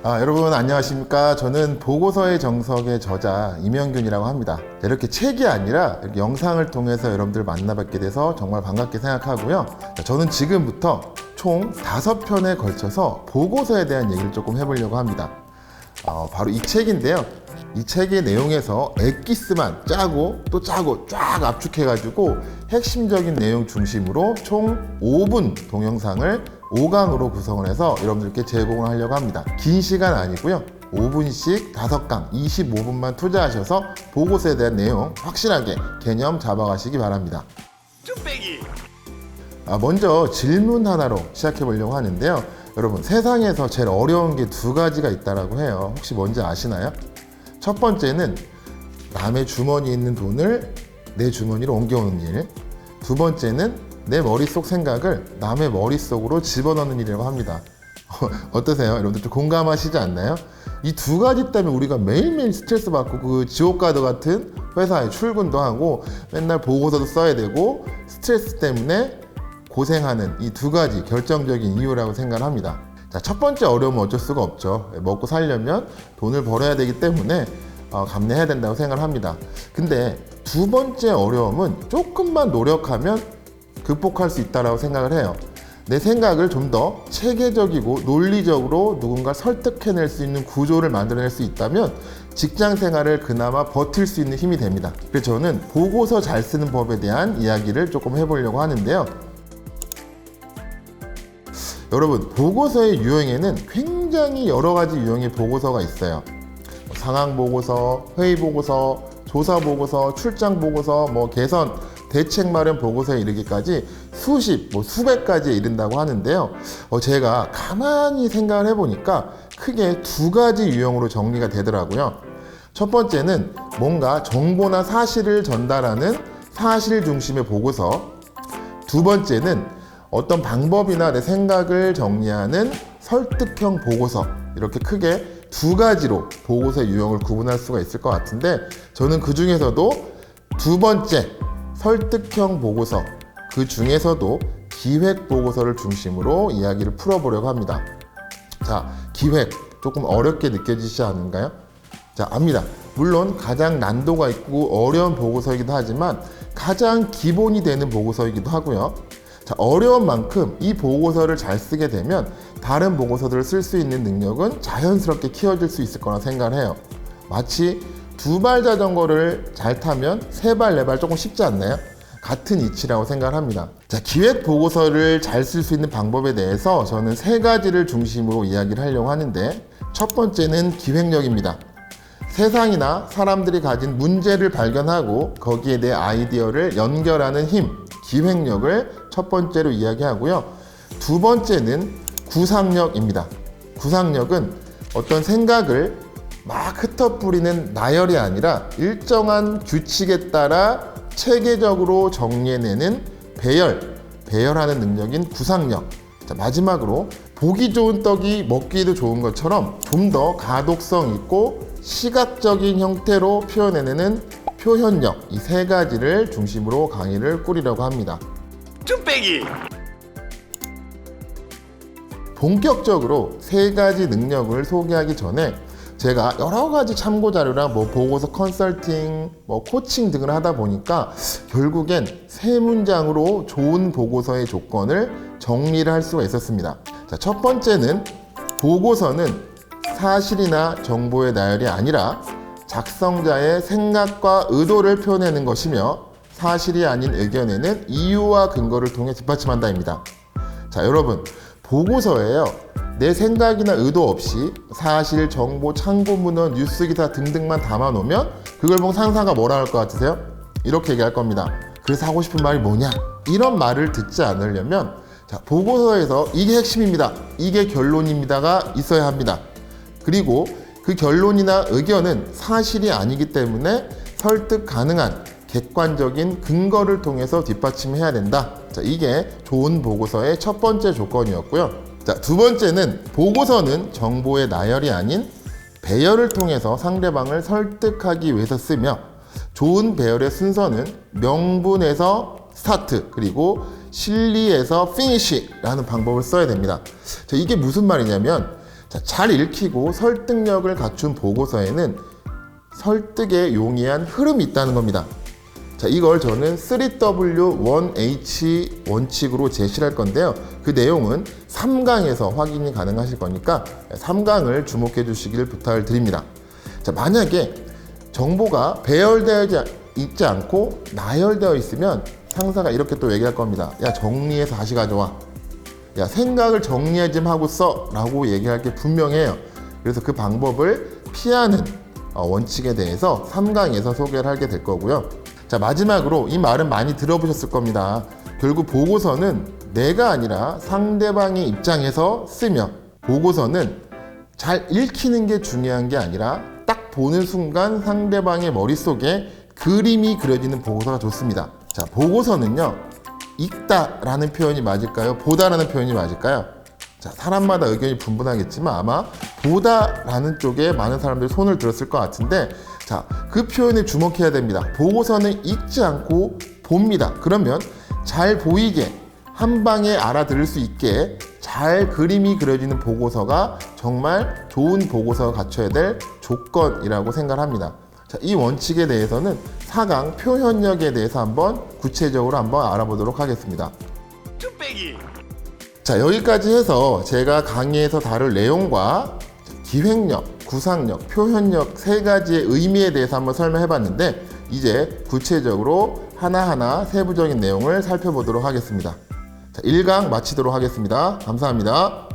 여러분 안녕하십니까. 저는 보고서의 정석의 저자 임영균이라고 합니다. 이렇게 책이 아니라 이렇게 영상을 통해서 여러분들 만나뵙게 돼서 정말 반갑게 생각하고요. 저는 지금부터 총 5편에 걸쳐서 보고서에 대한 얘기를 조금 해보려고 합니다. 바로 이 책인데요. 이 책의 내용에서 엑기스만 짜고 또 짜고 쫙 압축해가지고 핵심적인 내용 중심으로 총 5분 동영상을 5강으로 구성을 해서 여러분들께 제공을 하려고 합니다. 긴 시간 아니고요. 5분씩 5강 25분만 투자하셔서 보고서에 대한 내용 확실하게 개념 잡아가시기 바랍니다. 쭈빼기! 먼저 질문 하나로 시작해 보려고 하는데요. 여러분, 세상에서 제일 어려운 게 2가지가 있다고 해요. 혹시 뭔지 아시나요? 첫 번째는 남의 주머니에 있는 돈을 내 주머니로 옮겨오는 일. 두 번째는 내 머릿속 생각을 남의 머릿속으로 집어넣는 일이라고 합니다. 어떠세요? 여러분들 좀 공감하시지 않나요? 이 2가지 때문에 우리가 매일매일 스트레스 받고 그 지옥가드 같은 회사에 출근도 하고 맨날 보고서도 써야 되고 스트레스 때문에 고생하는 이 2가지 결정적인 이유라고 생각을 합니다. 자, 첫 번째 어려움은 어쩔 수가 없죠. 먹고 살려면 돈을 벌어야 되기 때문에 감내해야 된다고 생각을 합니다. 근데 두 번째 어려움은 조금만 노력하면 극복할 수 있다고 생각을 해요. 내 생각을 좀 더 체계적이고 논리적으로 누군가를 설득해낼 수 있는 구조를 만들어낼 수 있다면 직장 생활을 그나마 버틸 수 있는 힘이 됩니다. 그래서 저는 보고서 잘 쓰는 법에 대한 이야기를 조금 해보려고 하는데요. 여러분, 보고서의 유형에는 굉장히 여러 가지 유형의 보고서가 있어요. 상황 보고서, 회의 보고서, 조사 보고서, 출장 보고서, 개선, 대책 마련 보고서에 이르기까지 수십, 수백 가지에 이른다고 하는데요. 제가 가만히 생각을 해보니까 크게 2가지 유형으로 정리가 되더라고요. 첫 번째는 뭔가 정보나 사실을 전달하는 사실 중심의 보고서. 두 번째는 어떤 방법이나 내 생각을 정리하는 설득형 보고서. 이렇게 크게 2가지로 보고서의 유형을 구분할 수가 있을 것 같은데, 저는 그 중에서도 두 번째 설득형 보고서, 그 중에서도 기획 보고서를 중심으로 이야기를 풀어보려고 합니다. 자, 기획 조금 어렵게 느껴지시지 않은가요? 자, 압니다. 물론 가장 난도가 있고 어려운 보고서이기도 하지만 가장 기본이 되는 보고서이기도 하고요. 자, 어려운 만큼 이 보고서를 잘 쓰게 되면 다른 보고서들을 쓸 수 있는 능력은 자연스럽게 키워질 수 있을 거라 생각을 해요. 마치 2발 자전거를 잘 타면 3발, 4발 조금 쉽지 않나요? 같은 이치라고 생각을 합니다. 자, 기획 보고서를 잘 쓸 수 있는 방법에 대해서 저는 3가지를 중심으로 이야기를 하려고 하는데, 첫 번째는 기획력입니다. 세상이나 사람들이 가진 문제를 발견하고 거기에 대해 아이디어를 연결하는 힘, 기획력을 첫 번째로 이야기하고요. 두 번째는 구상력입니다. 구상력은 어떤 생각을 막 흩어뿌리는 나열이 아니라 일정한 규칙에 따라 체계적으로 정리해내는 배열하는 능력인 구상력. 자, 마지막으로 보기 좋은 떡이 먹기도 좋은 것처럼 좀 더 가독성 있고 시각적인 형태로 표현해내는 표현력, 이 3가지를 중심으로 강의를 꾸리려고 합니다. 쭈빼기! 본격적으로 3가지 능력을 소개하기 전에 제가 여러 가지 참고 자료랑 보고서 컨설팅, 코칭 등을 하다 보니까 결국엔 3문장으로 좋은 보고서의 조건을 정리를 할 수가 있었습니다. 자, 첫 번째는 보고서는 사실이나 정보의 나열이 아니라 작성자의 생각과 의도를 표현하는 것이며 사실이 아닌 의견에는 이유와 근거를 통해 뒷받침한다입니다. 자, 여러분, 보고서에요, 내 생각이나 의도 없이 사실, 정보, 참고 문헌, 뉴스 기사 등등만 담아놓으면 그걸 보고 상사가 뭐라 할 것 같으세요? 이렇게 얘기할 겁니다. 그래서 하고 싶은 말이 뭐냐? 이런 말을 듣지 않으려면, 자, 보고서에서 이게 핵심입니다, 이게 결론입니다가 있어야 합니다. 그리고 그 결론이나 의견은 사실이 아니기 때문에 설득 가능한 객관적인 근거를 통해서 뒷받침해야 된다. 자, 이게 좋은 보고서의 첫 번째 조건이었고요. 자, 두 번째는 보고서는 정보의 나열이 아닌 배열을 통해서 상대방을 설득하기 위해서 쓰며, 좋은 배열의 순서는 명분에서 스타트, 그리고 실리에서 피니쉬라는 방법을 써야 됩니다. 자, 이게 무슨 말이냐면, 자, 잘 읽히고 설득력을 갖춘 보고서에는 설득에 용이한 흐름이 있다는 겁니다. 자, 이걸 저는 3W1H 원칙으로 제시를 할 건데요. 그 내용은 3강에서 확인이 가능하실 거니까 3강을 주목해 주시길 부탁을 드립니다. 자, 만약에 정보가 배열되어 있지 않고 나열되어 있으면 상사가 이렇게 또 얘기할 겁니다. 야, 정리해서 다시 가져와. 야, 생각을 정리해 좀 하고 써 라고 얘기할 게 분명해요. 그래서 그 방법을 피하는 원칙에 대해서 3강에서 소개를 하게 될 거고요. 자, 마지막으로 이 말은 많이 들어보셨을 겁니다. 결국 보고서는 내가 아니라 상대방의 입장에서 쓰며, 보고서는 잘 읽히는 게 중요한 게 아니라 딱 보는 순간 상대방의 머릿속에 그림이 그려지는 보고서가 좋습니다. 자, 보고서는요, 읽다라는 표현이 맞을까요? 보다라는 표현이 맞을까요? 자, 사람마다 의견이 분분하겠지만 아마 보다라는 쪽에 많은 사람들이 손을 들었을 것 같은데, 자, 그 표현에 주목해야 됩니다. 보고서는 읽지 않고 봅니다. 그러면 잘 보이게, 한 방에 알아들을 수 있게 잘 그림이 그려지는 보고서가 정말 좋은 보고서가 갖춰야 될 조건이라고 생각합니다. 자, 이 원칙에 대해서는 4강 표현력에 대해서 한번 구체적으로 한번 알아보도록 하겠습니다. 자, 여기까지 해서 제가 강의에서 다룰 내용과 기획력, 구상력, 표현력 세 가지의 의미에 대해서 한번 설명해 봤는데, 이제 구체적으로 하나하나 세부적인 내용을 살펴보도록 하겠습니다. 자, 1강 마치도록 하겠습니다. 감사합니다.